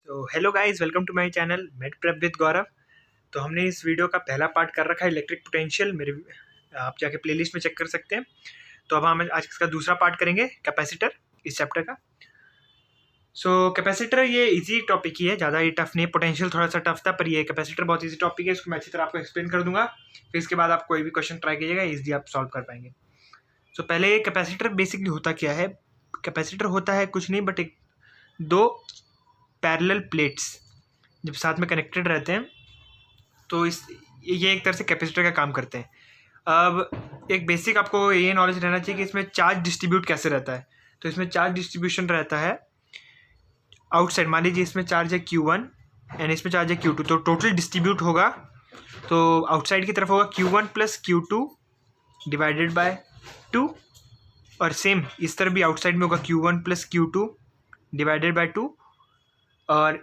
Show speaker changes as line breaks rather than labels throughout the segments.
तो hello guys, welcome to my channel Med Prep with Gaurav. तो हमने इस वीडियो का पहला पार्ट कर रखा है इलेक्ट्रिक पोटेंशियल। मेरे आप जाके प्लेलिस्ट में चेक कर सकते हैं। तो अब हम आज इसका दूसरा पार्ट करेंगे, कैपेसिटर, इस चैप्टर का। कैपेसिटर ये इजी टॉपिक ही है, ज़्यादा ये टफ नहीं है। पोटेंशियल थोड़ा सा टफ था, पर ये कैपेसिटर बहुत इजी टॉपिक है। इसको मैं अच्छी तरह आपको एक्सप्लेन कर दूंगा। फिर इसके बाद आप कोई भी क्वेश्चन ट्राई कीजिएगा, इजीली आप सॉल्व कर पाएंगे। पहले कैपेसिटर बेसिकली होता क्या है। कैपेसिटर होता है कुछ नहीं बट एक दो पैरेलल प्लेट्स जब साथ में कनेक्टेड रहते हैं तो ये एक तरह से कैपेसिटर का काम करते हैं। अब एक बेसिक आपको ये नॉलेज रहना चाहिए कि इसमें चार्ज डिस्ट्रीब्यूट कैसे रहता है। तो इसमें चार्ज डिस्ट्रीब्यूशन रहता है आउटसाइड। मान लीजिए इसमें चार्ज है Q1 एंड इसमें चार्ज है Q2, तो टोटल डिस्ट्रीब्यूट होगा तो आउटसाइड की तरफ होगा Q1 plus Q2 divided by 2, और सेम इस तरफ भी आउटसाइड में होगा Q1 plus Q2 divided by 2, और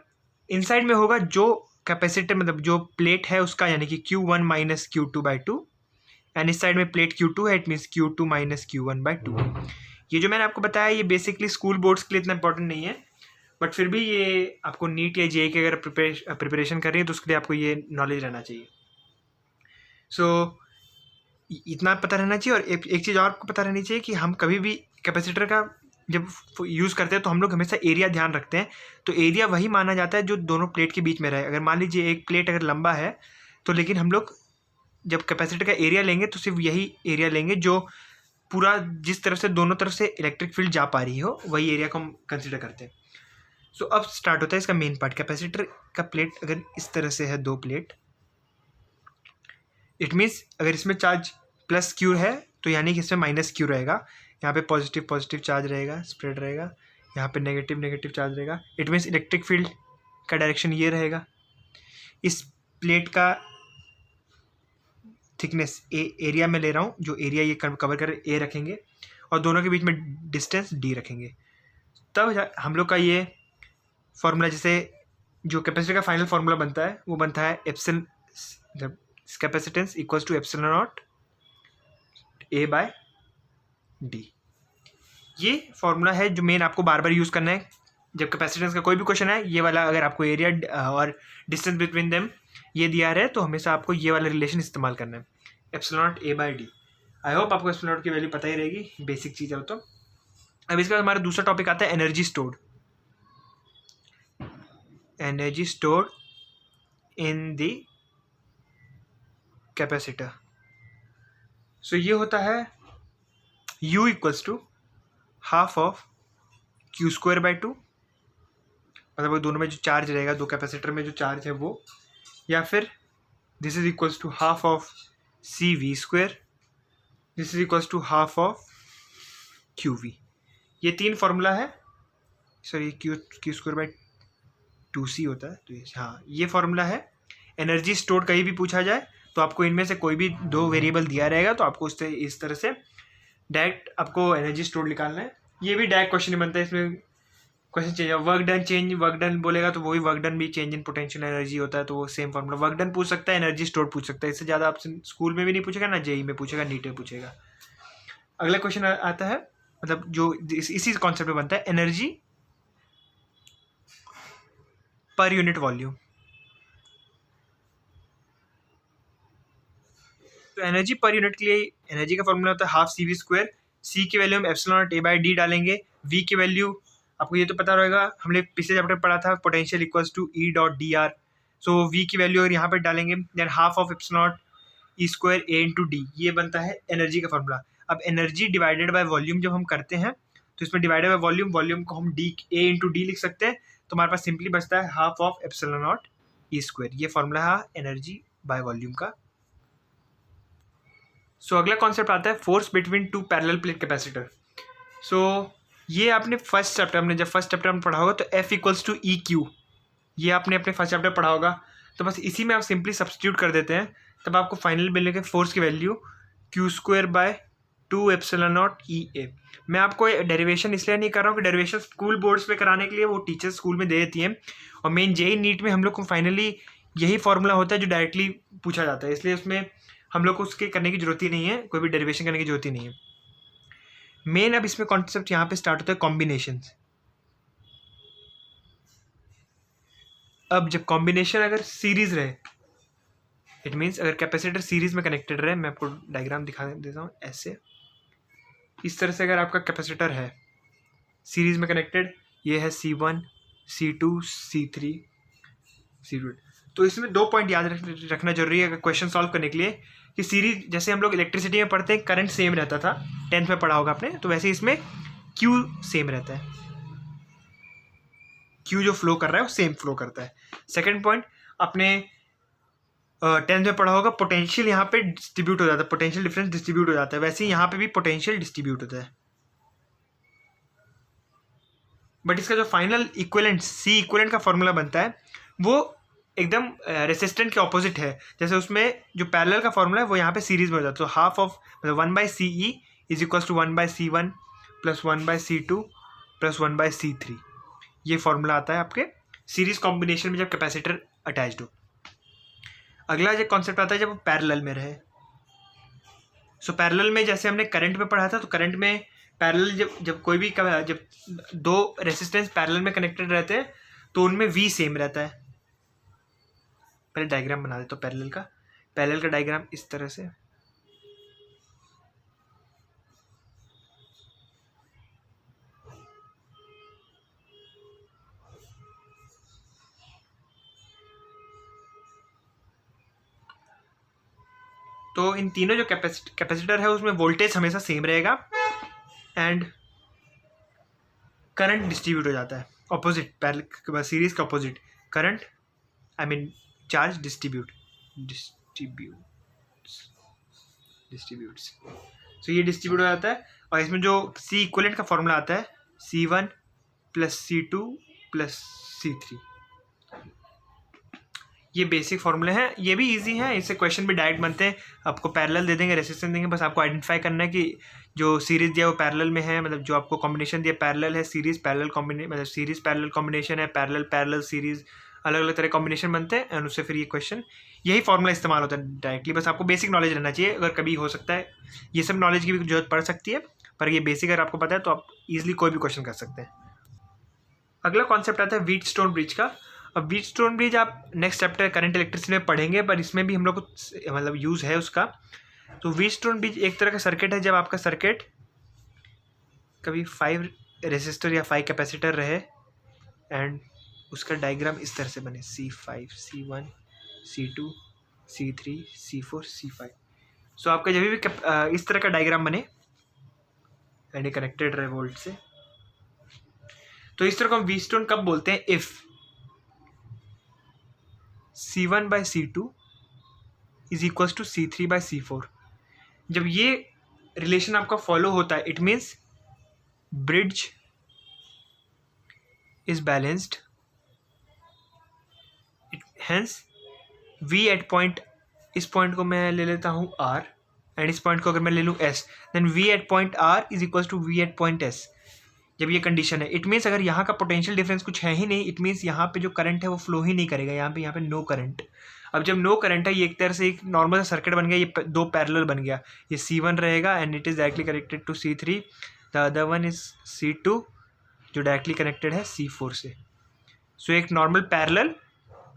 इनसाइड में होगा जो कैपेसिटर मतलब जो प्लेट है उसका, यानी कि Q1 minus Q2 by 2, and इस साइड में प्लेट Q2 है, it means Q2 minus Q1 by 2। ये जो मैंने आपको बताया ये बेसिकली स्कूल बोर्ड्स के लिए इतना इंपॉर्टेंट नहीं है, बट फिर भी ये आपको नीट या जेईई की अगर प्रिपरेशन कर रही है तो उसके लिए आपको ये नॉलेज रहना चाहिए। इतना पता रहना चाहिए। और एक चीज़ और आपको पता रहनी चाहिए कि हम कभी भी कैपेसिटर का जब यूज़ करते हैं तो हम लोग हमेशा एरिया ध्यान रखते हैं। तो एरिया वही माना जाता है जो दोनों प्लेट के बीच में रहे। अगर मान लीजिए एक प्लेट अगर लंबा है तो लेकिन हम लोग जब कैपेसिटर का एरिया लेंगे तो सिर्फ यही एरिया लेंगे जो पूरा जिस तरफ से दोनों तरफ से इलेक्ट्रिक फील्ड जा पा रही हो, वही एरिया को हम कंसिडर करते हैं। अब स्टार्ट होता है इसका मेन पार्ट। कैपेसिटर का प्लेट अगर इस तरह से है, दो प्लेट, इट मीन्स अगर इसमें चार्ज प्लस Q है तो यानी कि इसमें माइनस Q रहेगा। यहाँ पे पॉजिटिव पॉजिटिव चार्ज रहेगा, स्प्रेड रहेगा। यहाँ पे नेगेटिव नेगेटिव चार्ज रहेगा। इट मीन्स इलेक्ट्रिक फील्ड का डायरेक्शन ये रहेगा। इस प्लेट का थिकनेस एरिया में ले रहा हूँ, जो एरिया ये कवर कर A रखेंगे, और दोनों के बीच में डिस्टेंस D रखेंगे। तब हम लोग का ये फॉर्मूला, जैसे जो कैपेसिटर का फाइनल फार्मूला बनता है वो बनता है एप्सिलॉन, जब capacitance equals to epsilon not A by D। ये फॉर्मूला है जो मेन आपको बार बार यूज़ करना है जब कैपेसिटेंस का कोई भी क्वेश्चन है। ये वाला अगर आपको एरिया और डिस्टेंस बिटवीन देम ये दिया रहे तो हमेशा आपको ये वाला रिलेशन इस्तेमाल करना है, epsilon not A by D। I hope आपको एप्सिलॉन नॉट की वैल्यू पता ही रहेगी, बेसिक चीज़ है। तो अब इसके बाद हमारा दूसरा टॉपिक आता है energy stored. Energy stored in the capacitor. ये होता है U equals to half of Q square by 2, मतलब वो दोनों में जो चार्ज रहेगा, दो कैपेसिटर में जो चार्ज है वो, या फिर this is equals to half of CV square, this is equals to half of QV। ये तीन फार्मूला है। Sorry, Q square by 2C होता है, तो हाँ ये फार्मूला है। एनर्जी स्टोर्ड कहीं भी पूछा जाए तो आपको इनमें से कोई भी दो वेरिएबल दिया रहेगा तो आपको उससे इस तरह से डायरेक्ट आपको एनर्जी स्टोर्ड निकालना है। ये भी डायरेक्ट क्वेश्चन बनता है, इसमें question change, work done change, work done बोलेगा तो वही वर्क डन भी चेंज इन पोटेंशियल एनर्जी होता है, तो वो सेम फार्मूला। वर्क डन पूछ सकता है, एनर्जी स्टोर्ड पूछ सकता है। इससे ज़्यादा आपसे स्कूल में भी नहीं पूछेगा, ना जेईई में पूछेगा, नीट में पूछेगा। अगला क्वेश्चन आता है, मतलब जो इसी कॉन्सेप्ट में बनता है, एनर्जी पर यूनिट वॉल्यूम। तो एनर्जी पर यूनिट के लिए एनर्जी का फॉर्मूला होता है हाफ CV स्क्वायर। C की वैल्यू हम epsilon not A by D डालेंगे। V की वैल्यू आपको ये तो पता रहेगा, हमने पिछले चैप्टर पढ़ा था, potential equals to E dot DR। V की वैल्यू अगर यहाँ पर डालेंगे, then half of epsilon not E square A into D, ये बनता है एनर्जी का फॉर्मूला। अब एनर्जी डिवाइडेड बाय वॉल्यूम जब हम करते हैं तो इसमें डिवाइडेड बाय वॉल्यूम, वॉल्यूम को हम A इंटू D लिख सकते हैं, तो हमारे पास सिंपली बचता है half of epsilon not E square. ये फॉर्मूला है एनर्जी बाय वॉल्यूम का। अगला कॉन्सेप्ट आता है force between two parallel plate capacitor. ये आपने फर्स्ट चैप्टर में पढ़ा होगा, तो F इक्वल्स टू EQ, ये आपने अपने फर्स्ट चैप्टर पढ़ा होगा। तो बस इसी में आप सिंपली सब्स्टिट्यूट कर देते हैं, तब आपको फाइनल मिलेगा फोर्स की value Q square by 2 epsilon not EA। मैं आपको डेरिवेशन इसलिए नहीं कर रहा हूँ कि डेरिवेशन स्कूल बोर्ड्स पे कराने के लिए वो टीचर्स स्कूल में दे देती हैं, और मेन जेईई नीट में हम लोग को फाइनली यही फॉर्मूला होता है जो डायरेक्टली पूछा जाता है, इसलिए उसमें हम लोग को उसके करने की जरूरत ही नहीं है, कोई भी डेरिवेशन करने की जरूरत ही नहीं है। मेन अब इसमें कॉन्सेप्ट यहाँ पे स्टार्ट होता है कॉम्बिनेशन। अब जब कॉम्बिनेशन अगर सीरीज रहे, इट मीन्स अगर कैपेसिटर सीरीज में कनेक्टेड रहे, मैं आपको डायग्राम दिखा देता हूँ ऐसे, इस तरह से अगर आपका कैपेसिटर है सीरीज में कनेक्टेड, ये है C1, C2, C3, C2, तो इसमें 2 पॉइंट याद रखना जरूरी है अगर क्वेश्चन सॉल्व करने के लिए कि सीरीज, जैसे हम लोग इलेक्ट्रिसिटी में पढ़ते हैं करंट सेम रहता था, 10th में पढ़ा होगा आपने, तो वैसे इसमें Q सेम रहता है, Q जो फ्लो कर रहा है वो सेम फ्लो करता है। सेकंड पॉइंट, आपने 10th में पढ़ा होगा पोटेंशियल यहाँ पे डिस्ट्रीब्यूट हो जाता है, पोटेंशियल डिफरेंस डिस्ट्रीब्यूट हो जाता है, वैसे ही यहाँ पे भी पोटेंशियल डिस्ट्रीब्यूट होता है, बट इसका जो फाइनल इक्विवेलेंट C इक्विवेलेंट का फॉर्मूला बनता है वो एकदम रेसिस्टेंट के ऑपोजिट है। जैसे उसमें जो पैरेलल का फॉर्मूला है वो यहाँ पे सीरीज में हो जाता है, तो हाफ ऑफ मतलब 1/CE is equals to 1/C1 plus 1/C2 plus 1/C3, ये फॉर्मूला आता है आपके सीरीज कॉम्बिनेशन में जब कैपेसिटर अटैच्ड हो। अगला जो कॉन्सेप्ट आता है जब वो पैरेलल में रहे। सो पैरेलल में जैसे हमने करंट में पढ़ा था, तो करंट में पैरेलल जब कोई भी जब 2 रेसिस्टेंस पैरेलल में कनेक्टेड रहते हैं तो उनमें V सेम रहता है। पहले डायग्राम बना देता हूँ पैरेलल का डायग्राम इस तरह से, तो इन तीनों जो कैपेसिटर है उसमें वोल्टेज हमेशा सेम रहेगा एंड करंट डिस्ट्रीब्यूट हो जाता है ऑपोजिट, पैरेलल सीरीज का opposite, current I mean charge distributes, so ये डिस्ट्रीब्यूट हो जाता है। और इसमें जो C इक्विवेलेंट का फॉर्मूला आता है C1 plus C2 plus C3, ये बेसिक फॉर्मूले हैं, ये भी इजी है, इससे क्वेश्चन भी डायरेक्ट बनते हैं। आपको पैरेलल दे देंगे, रेसिस्टेंस देंगे, बस आपको आइडेंटिफाई करना है कि जो सीरीज दिया वो पैरेलल में है, मतलब जो आपको कॉम्बिनेशन दिया पैरेलल है, सीरीज पैरेलल कॉम्बिनेशन, मतलब सीरीज पैरेलल कॉम्बिनेशन है, पैरेलल पैरेलल सीरीज, अलग अलग तरह कॉम्बिनेशन बनते हैं और उससे फिर ये क्वेश्चन यही फॉर्मूला इस्तेमाल होता है डायरेक्टली। बस आपको बेसिक नॉलेज रहना चाहिए, अगर कभी हो सकता है ये सब नॉलेज की भी जरूरत पड़ सकती है, पर ये बेसिक अगर आपको पता है तो आप ईजिली कोई भी क्वेश्चन कर सकते हैं। अगला कॉन्सेप्ट आता है व्हीटस्टोन ब्रिज का। अब व्हीटस्टोन ब्रिज आप नेक्स्ट चैप्टर करंट इलेक्ट्रिसिटी में पढ़ेंगे, पर इसमें भी हम लोग को मतलब यूज़ है उसका। तो व्हीटस्टोन ब्रिज एक तरह का सर्किट है, जब आपका सर्किट कभी 5 रेसिस्टर या 5 कैपेसिटर रहे एंड उसका डायग्राम इस तरह से बने, C5, C1, C2, C3, C4, C5। सो आपका जब भी इस तरह का डायग्राम बने एंड ये कनेक्टेड रहे वोल्ट से, तो इस तरह को हम व्हीटस्टोन कब बोलते हैं, if C1/C2 is equals to C3/C4। जब ये रिलेशन आपका फॉलो होता है, it means bridge is balanced, hence V at point, इस पॉइंट को मैं ले लेता हूँ R एंड इस पॉइंट को अगर मैं ले लूँ S, then V at point R is equals to V at point S। जब ये कंडीशन है, इट मीन्स अगर यहाँ का पोटेंशियल डिफरेंस कुछ है ही नहीं, इट मीन्स यहाँ पे जो करंट है वो फ्लो ही नहीं करेगा, यहाँ पे नो करंट। अब जब नो करंट है, ये एक तरह से एक नॉर्मल सर्किट बन गया, ये 2 पैरेलल बन गया, ये C1 रहेगा and it is directly connected to C3, the other one is C2 जो डायरेक्टली कनेक्टेड है C4 से। सो एक नॉर्मल पैरेलल,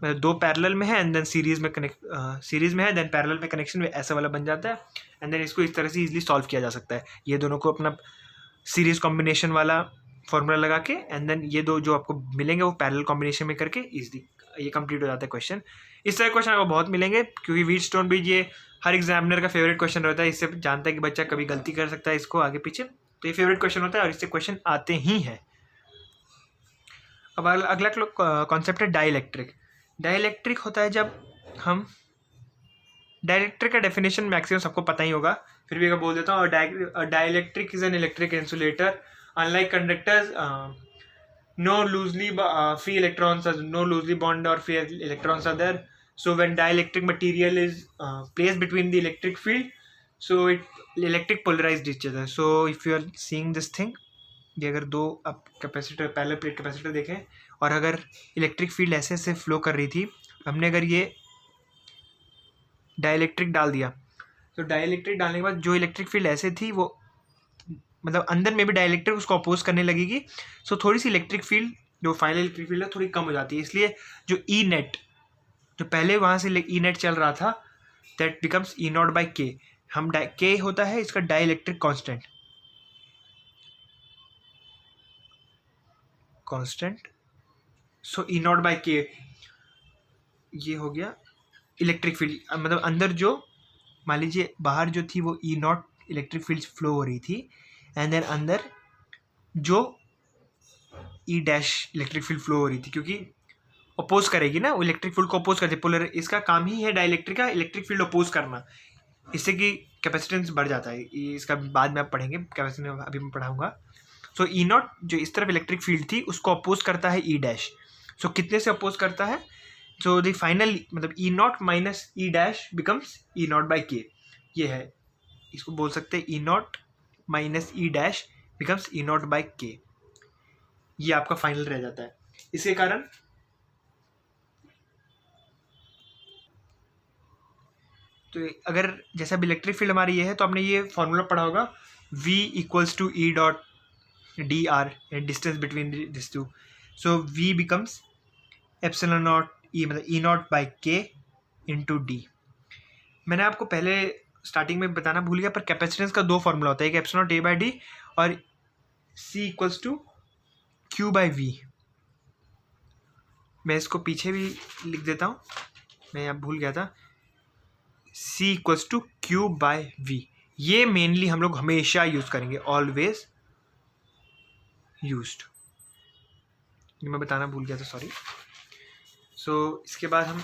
मतलब 2 पैरेलल में है एंड देन सीरीज में है, देन पैरेलल में कनेक्शन में ऐसा वाला बन जाता है एंड देन इसको इस तरह से इजीली सॉल्व किया जा सकता है। ये दोनों को अपना सीरीज कॉम्बिनेशन वाला फॉर्मूला लगा के एंड देन ये 2 जो आपको मिलेंगे वो पैरेलल कॉम्बिनेशन में करके इजीली ये कंप्लीट हो जाता है क्वेश्चन। इस तरह क्वेश्चन आपको बहुत मिलेंगे, क्योंकि व्हीटस्टोन ब्रिज ये हर एग्जामिनर का फेवरेट क्वेश्चन रहता है, इससे जानता है कि बच्चा कभी गलती कर सकता है इसको आगे पीछे, तो ये फेवरेट क्वेश्चन होता है और इससे क्वेश्चन आते ही हैं। अब अगला कॉन्सेप्ट है डाइलेक्ट्रिक। डाइलेक्ट्रिक होता है जब हम, डाइलेक्ट्रिक का डेफिनेशन मैक्सिमम सबको पता ही होगा, फिर भी अगर बोल देता हूँ, dielectric is an electric insulator unlike conductors, no loosely free electrons are, no loosely bond or free electrons are there. So when dielectric material is placed between the electric field, so it electric polarized each other. So if you are seeing this thing, ये अगर 2 आप capacitor, parallel plate capacitor देखें और अगर electric field ऐसे ऐसे flow कर रही थी, हमने अगर ये डाइलेक्ट्रिक डाल दिया, तो डाइलेक्ट्रिक डालने के बाद जो इलेक्ट्रिक फील्ड ऐसे थी वो मतलब अंदर में भी डाइलेक्ट्रिक उसको अपोज करने लगेगी, सो थोड़ी सी इलेक्ट्रिक फील्ड जो फाइनल इलेक्ट्रिक फील्ड है थोड़ी कम हो जाती है, इसलिए जो ई नेट, जो पहले वहाँ से ई नेट चल रहा था, that becomes E naught by के। हम के होता है इसका dielectric constant, so E naught by K ये हो गया इलेक्ट्रिक फील्ड। मतलब अंदर जो मान लीजिए बाहर जो थी वो ई नॉट इलेक्ट्रिक फील्ड फ्लो हो रही थी, एंड देन अंदर जो ई डैश इलेक्ट्रिक फील्ड फ्लो हो रही थी, क्योंकि अपोज करेगी ना, वो इलेक्ट्रिक फील्ड को अपोज करती है। पोलर इसका काम ही है डाइलेक्ट्रिक का इलेक्ट्रिक फील्ड अपोज करना, इससे कि कैपेसिटेंस बढ़ जाता है। इसका बाद में आप पढ़ेंगे, कैपेसिटेंस अभी मैं पढ़ाऊंगा। सो ई नॉट जो इस तरफ इलेक्ट्रिक फील्ड थी उसको अपोज करता है ई डैश। सो कितने से अपोज करता है? सो द फाइनल मतलब E naught minus E dash becomes E naught by K, ये है। इसको बोल सकते हैं E naught minus E dash becomes E naught by K, ये आपका फाइनल रह जाता है। इसके कारण तो अगर जैसा अब इलेक्ट्रिक फील्ड हमारी ये है, तो आपने ये फॉर्मूला पढ़ा होगा, V equals to E dot D R, distance between this two. So V becomes epsilon naught E, मतलब E naught by K into D. मैंने आपको पहले स्टार्टिंग में बताना भूल गया, पर कैपेसिटेंस का दो फॉर्मूला होता है, एक epsilon naught A by D और C equals to Q by V. मैं इसको पीछे भी लिख देता हूँ, मैं यहाँ भूल गया था। C equals to Q by V, ये मेनली हम लोग हमेशा यूज करेंगे, ऑलवेज यूज्ड। मैं बताना भूल गया था, सॉरी। सो इसके बाद हम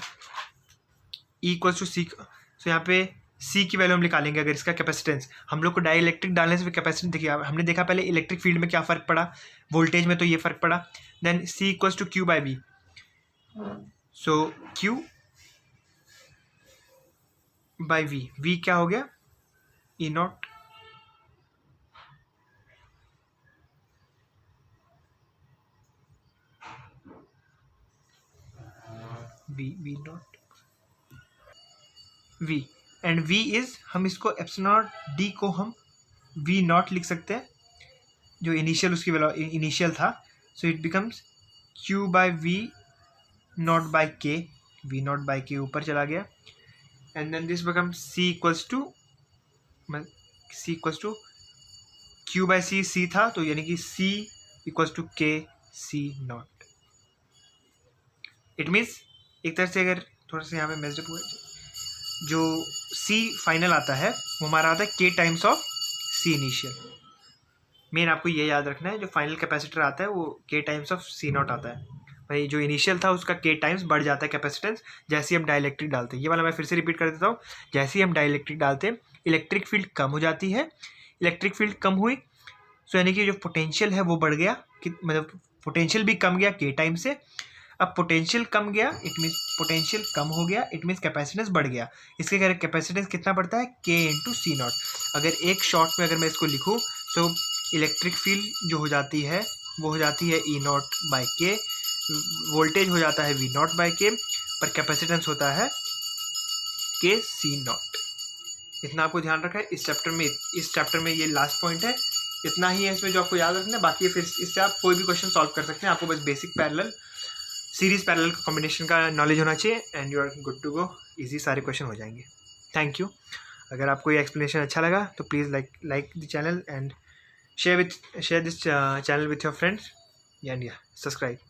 E इक्वल्स टू सी, सो यहाँ पे C की वैल्यू हम निकालेंगे। अगर इसका कैपेसिटेंस हम लोग को डाइलेक्ट्रिक डालने से कैपेसिटेंस देखिए, हमने देखा पहले इलेक्ट्रिक फील्ड में क्या फ़र्क पड़ा, वोल्टेज में तो ये फ़र्क पड़ा। Then C equals to Q by V, so Q by V, V क्या हो गया E naught V naught V, and V is, हम इसको एप्सिलॉन डी को हम वी नॉट लिख सकते हैं, जो इनिशियल उसकी इनिशियल था। So it becomes Q by V naught by K, V naught by K ऊपर चला गया, and then this becomes C equals to Q by C था, तो यानी कि C इक्वल्स टू के सी नॉट। इट मीन्स एक तरह से अगर थोड़ा सा यहाँ पे मेजर हुआ, जो C फाइनल आता है वो हमारा आता है K times of C initial. Main आपको ये याद रखना है, जो फाइनल कैपेसिटर आता है वो K times of C not आता है। भाई जो इनिशियल था उसका K टाइम्स बढ़ जाता है कैपेसिटेंस जैसे ही हम डाइलेक्ट्रिक डालते हैं। ये वाला मैं फिर से रिपीट कर देता हूँ, जैसे ही हम डाइलेक्ट्रिक डालते हैं इलेक्ट्रिक फील्ड कम हो जाती है। इलेक्ट्रिक फील्ड कम हुई सो यानी कि जो पोटेंशियल है वो बढ़ गया, कि मतलब पोटेंशियल भी कम गया K टाइम से। अब पोटेंशियल कम गया, इट मीन्स पोटेंशियल कम हो गया, इट मीन्स कैपेसिटेंस बढ़ गया। इसके कारण कैपेसिटेंस कितना बढ़ता है K इंटू सी नॉट। अगर एक शॉर्ट में अगर मैं इसको लिखूँ तो इलेक्ट्रिक फील्ड जो हो जाती है वो हो जाती है ई नॉट बाई के, वोल्टेज हो जाता है वी नॉट बाई के, पर कैपेसिटेंस होता है के सी नॉट। इतना आपको ध्यान रखा है इस चैप्टर में ये लास्ट पॉइंट है। इतना ही है इसमें जो आपको याद रखना है, बाकी फिर इससे आप कोई भी क्वेश्चन सॉल्व कर सकते हैं। आपको बस basic parallel, series parallel combination का नॉलेज होना चाहिए and you are good to go, easy सारे क्वेश्चन हो जाएंगे। Thank you. अगर आपको ये एक्सप्लेनेशन अच्छा लगा तो please like the channel and share this channel with your friends and yeah, subscribe.